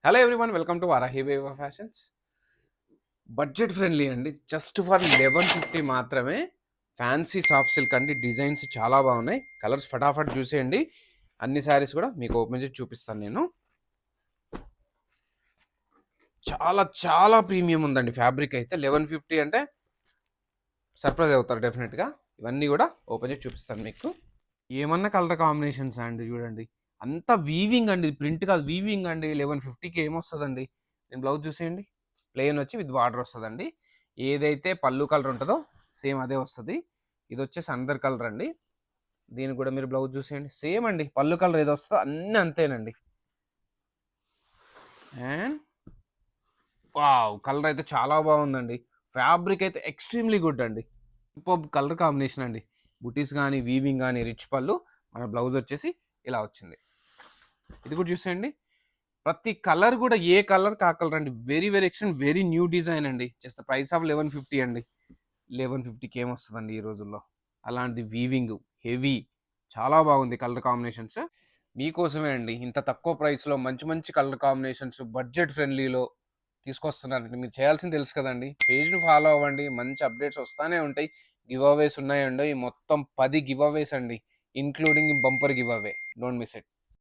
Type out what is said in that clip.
Hello everyone, welcome to Varahi wave of fashions. Budget friendly అండి, just for 1150 మాత్రమే. Fancy soft silk అండి, designs చాలా బాగున్నాయి. కలర్స్ ఫటాఫట్ చూసేయండి. అన్ని శారీస్ కూడా మీకు ఓపెన్ చేసి చూపిస్తాను నేను. చాలా చాలా ప్రీమియం ఉందండి ఫ్యాబ్రిక్ అయితే. 1150 అంటే సర్ప్రైజ్ అవుతారు డెఫినెట్గా. ఇవన్నీ కూడా ఓపెన్ చేసి చూపిస్తాను మీకు. ఏమన్నా కలర్ కాంబినేషన్స్ అండి, చూడండి అంతా వీవింగ్ అండి, ప్రింట్ కాదు వీవింగ్ అండి. 1150కి ఏమొస్తుందండి? నేను బ్లౌజ్ చూసేయండి, ప్లెయిన్ వచ్చి విత్ బార్డర్ వస్తుందండి. ఏదైతే పళ్ళు కలర్ ఉంటుందో సేమ్ అదే వస్తుంది. ఇది వచ్చేసి అందర్ కలర్ అండి. దీనికి కూడా మీరు బ్లౌజ్ చూసేయండి, సేమ్ అండి. పళ్ళు కలర్ ఏదో వస్తుందో అన్నీ అంతేనండి. అండ్ వావ్, కలర్ అయితే చాలా బాగుందండి. ఫ్యాబ్రిక్ అయితే ఎక్స్ట్రీమ్లీ గుడ్ అండి. సూపర్ కలర్ కాంబినేషన్ అండి. బుటీస్ కానీ వీవింగ్ కానీ రిచ్ పళ్ళు. మన బ్లౌజ్ వచ్చేసి ఇలా వచ్చింది. ఇది కూడా చూసేయండి, ప్రతి కలర్ కూడా ఏ కలర్ కా కలర్ అండి. Very very extent, very new design అండి. జస్ట్ ప్రైస్ ఆఫ్ 1150 అండి. 1150కి ఏమొస్తుందండి ఈ రోజుల్లో? అలాంటి వీవింగ్ హెవీ, చాలా బాగుంది కలర్ కాంబినేషన్స్. మీకోసమే అండి ఇంత తక్కువ ప్రైస్లో మంచి మంచి కలర్ కాంబినేషన్స్ బడ్జెట్ ఫ్రెండ్లీలో తీసుకొస్తున్నారండి. మీరు చేయాల్సింది తెలుసు కదండి, పేజ్ని ఫాలో అవ్వండి. మంచి అప్డేట్స్ వస్తూనే ఉంటాయి. గివ్ అవేస్ ఉన్నాయండి, మొత్తం 10 గివ్ అవేస్ అండి, including bumper give away. Don't miss it.